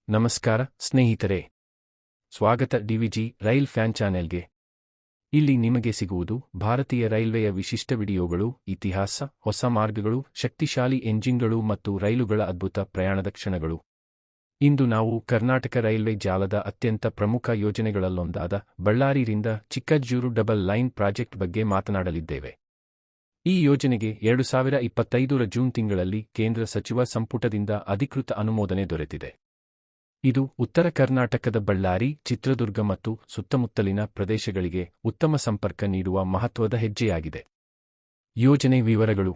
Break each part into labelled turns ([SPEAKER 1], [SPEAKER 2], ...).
[SPEAKER 1] ನಮಸ್ಕಾರ ಸ್ನೇಹಿತರೆ, ಸ್ವಾಗತ ಡಿವಿಜಿ ರೈಲ್ ಫ್ಯಾನ್ ಚಾನೆಲ್ಗೆ. ಇಲ್ಲಿ ನಿಮಗೆ ಸಿಗುವುದು ಭಾರತೀಯ ರೈಲ್ವೆಯ ವಿಶಿಷ್ಟ ವಿಡಿಯೋಗಳು, ಇತಿಹಾಸ, ಹೊಸ ಮಾರ್ಗಗಳು, ಶಕ್ತಿಶಾಲಿ ಎಂಜಿನ್ಗಳು ಮತ್ತು ರೈಲುಗಳ ಅದ್ಭುತ ಪ್ರಯಾಣದ ಕ್ಷಣಗಳು. ಇಂದು ನಾವು ಕರ್ನಾಟಕ ರೈಲ್ವೆ ಜಾಲದ ಅತ್ಯಂತ ಪ್ರಮುಖ ಯೋಜನೆಗಳಲ್ಲೊಂದಾದ ಬಳ್ಳಾರಿಯಿಂದ ಚಿಕ್ಕಜೂರು ಡಬಲ್ ಲೈನ್ ಪ್ರಾಜೆಕ್ಟ್ ಬಗ್ಗೆ ಮಾತನಾಡಲಿದ್ದೇವೆ. ಈ ಯೋಜನೆಗೆ 2025ರ ಜೂನ್ ತಿಂಗಳಲ್ಲಿ ಕೇಂದ್ರ ಸಚಿವ ಸಂಪುಟದಿಂದ ಅಧಿಕೃತ ಅನುಮೋದನೆ ದೊರೆತಿದೆ. ಇದು ಉತ್ತರ ಕರ್ನಾಟಕದ ಬಳ್ಳಾರಿ, ಚಿತ್ರದುರ್ಗ ಮತ್ತು ಸುತ್ತಮುತ್ತಲಿನ ಪ್ರದೇಶಗಳಿಗೆ ಉತ್ತಮ ಸಂಪರ್ಕ ನೀಡುವ ಮಹತ್ವದ ಹೆಜ್ಜೆಯಾಗಿದೆ. ಯೋಜನೆ ವಿವರಗಳು: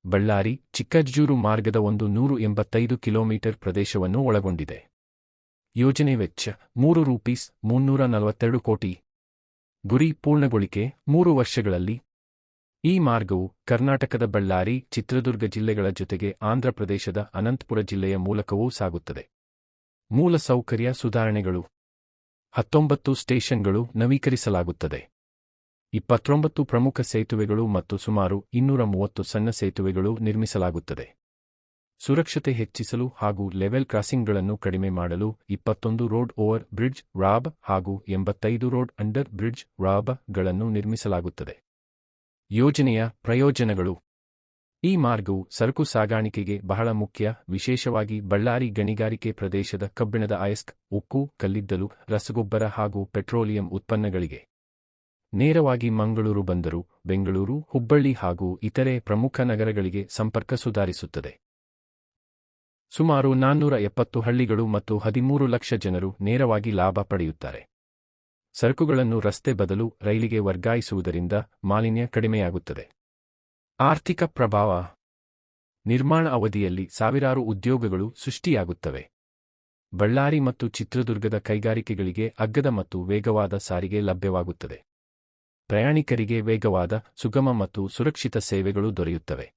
[SPEAKER 1] ಬಳ್ಳಾರಿ ಚಿಕ್ಕಜೂರು ಮಾರ್ಗದ 185 ಕಿಲೋಮೀಟರ್ ಪ್ರದೇಶವನ್ನು ಒಳಗೊಂಡಿದೆ. ಯೋಜನೆ ವೆಚ್ಚ ₹342 ಕೋಟಿ. ಗುರಿ ಪೂರ್ಣಗೊಳಿಕೆ 3 ವರ್ಷಗಳಲ್ಲಿ. ಈ ಮಾರ್ಗವು ಕರ್ನಾಟಕದ ಬಳ್ಳಾರಿ, ಚಿತ್ರದುರ್ಗ ಜಿಲ್ಲೆಗಳ ಜೊತೆಗೆ ಆಂಧ್ರಪ್ರದೇಶದ ಅನಂತಪುರ ಜಿಲ್ಲೆಯ ಮೂಲಕವೂ ಸಾಗುತ್ತದೆ. ಮೂಲ ಸೌಕರ್ಯ ಸುಧಾರಣೆಗಳು: 19 ಸ್ಟೇಷನ್ಗಳು ನವೀಕರಿಸಲಾಗುತ್ತದೆ. 29 ಪ್ರಮುಖ ಸೇತುವೆಗಳು ಮತ್ತು ಸುಮಾರು 230 ಸಣ್ಣ ಸೇತುವೆಗಳು ನಿರ್ಮಿಸಲಾಗುತ್ತದೆ. ಸುರಕ್ಷತೆ ಹೆಚ್ಚಿಸಲು ಹಾಗೂ ಲೆವೆಲ್ ಕ್ರಾಸಿಂಗ್ಗಳನ್ನು ಕಡಿಮೆ ಮಾಡಲು 21 ರೋಡ್ ಓವರ್ ಬ್ರಿಡ್ಜ್ ರಾಬ್ ಹಾಗೂ 85 ರೋಡ್ ಅಂಡರ್ ಬ್ರಿಡ್ಜ್ ರಾಬ್ ಗಳನ್ನು ನಿರ್ಮಿಸಲಾಗುತ್ತದೆ. ಯೋಜನೆಯ ಪ್ರಯೋಜನಗಳು: ಈ ಮಾರ್ಗವು ಸರಕು ಸಾಗಾಣಿಕೆಗೆ ಬಹಳ ಮುಖ್ಯ, ವಿಶೇಷವಾಗಿ ಬಳ್ಳಾರಿ ಗಣಿಗಾರಿಕೆ ಪ್ರದೇಶದ ಕಬ್ಬಿಣದ ಅಯಸ್ಕ್, ಉಕ್ಕು, ಕಲ್ಲಿದ್ದಲು, ರಸಗೊಬ್ಬರ ಹಾಗೂ ಪೆಟ್ರೋಲಿಯಂ ಉತ್ಪನ್ನಗಳಿಗೆ. ನೇರವಾಗಿ ಮಂಗಳೂರು ಬಂದರು, ಬೆಂಗಳೂರು, ಹುಬ್ಬಳ್ಳಿ ಹಾಗೂ ಇತರೆ ಪ್ರಮುಖ ನಗರಗಳಿಗೆ ಸಂಪರ್ಕ ಸುಧಾರಿಸುತ್ತದೆ. ಸುಮಾರು 470 ಹಳ್ಳಿಗಳು ಮತ್ತು 13 ಲಕ್ಷ ಜನರು ನೇರವಾಗಿ ಲಾಭ ಪಡೆಯುತ್ತಾರೆ. ಸರಕುಗಳನ್ನು ರಸ್ತೆ ಬದಲು ರೈಲಿಗೆ ವರ್ಗಾಯಿಸುವುದರಿಂದ ಮಾಲಿನ್ಯ ಕಡಿಮೆಯಾಗುತ್ತದೆ. ಆರ್ಥಿಕ ಪ್ರಭಾವ: ನಿರ್ಮಾಣ ಅವಧಿಯಲ್ಲಿ ಸಾವಿರಾರು ಉದ್ಯೋಗಗಳು ಸೃಷ್ಟಿಯಾಗುತ್ತವೆ. ಬಳ್ಳಾರಿ ಮತ್ತು ಚಿತ್ರದುರ್ಗದ ಕೈಗಾರಿಕೆಗಳಿಗೆ ಅಗ್ಗದ ಮತ್ತು ವೇಗವಾದ ಸಾರಿಗೆ ಲಭ್ಯವಾಗುತ್ತದೆ. ಪ್ರಯಾಣಿಕರಿಗೆ ವೇಗವಾದ, ಸುಗಮ ಮತ್ತು ಸುರಕ್ಷಿತ ಸೇವೆಗಳು ದೊರೆಯುತ್ತವೆ.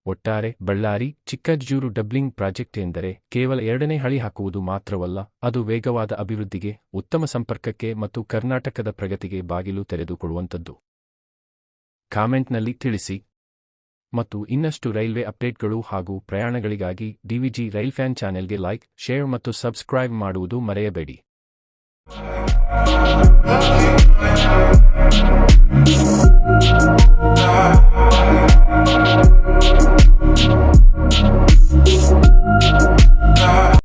[SPEAKER 1] ಒಟ್ಟಾರೆ ಬಳ್ಳಾರಿ ಚಿಕ್ಕಜೂರು ಡಬ್ಲಿಂಗ್ ಪ್ರಾಜೆಕ್ಟ್ ಎಂದರೆ ಕೇವಲ 2ನೇ ಹಳಿ ಹಾಕುವುದು ಮಾತ್ರವಲ್ಲ, ಅದು ವೇಗವಾದ ಅಭಿವೃದ್ಧಿಗೆ, ಉತ್ತಮ ಸಂಪರ್ಕಕ್ಕೆ ಮತ್ತು ಕರ್ನಾಟಕದ ಪ್ರಗತಿಗೆ ಬಾಗಿಲು ತೆರೆದುಕೊಡುವಂಥದ್ದು. ಕಾಮೆಂಟ್ನಲ್ಲಿ ತಿಳಿಸಿ. ಮತ್ತು ಇನ್ನಷ್ಟು ರೈಲ್ವೆ ಅಪ್ಡೇಟ್ಗಳು ಹಾಗೂ ಪ್ರಯಾಣಗಳಿಗಾಗಿ ಡಿವಿಜಿ ರೈಲ್ ಫ್ಯಾನ್ ಚಾನೆಲ್ಗೆ ಲೈಕ್, ಶೇರ್ ಮತ್ತು ಸಬ್ಸ್ಕ್ರೈಬ್ ಮಾಡುವುದು ಮರೆಯಬೇಡಿ.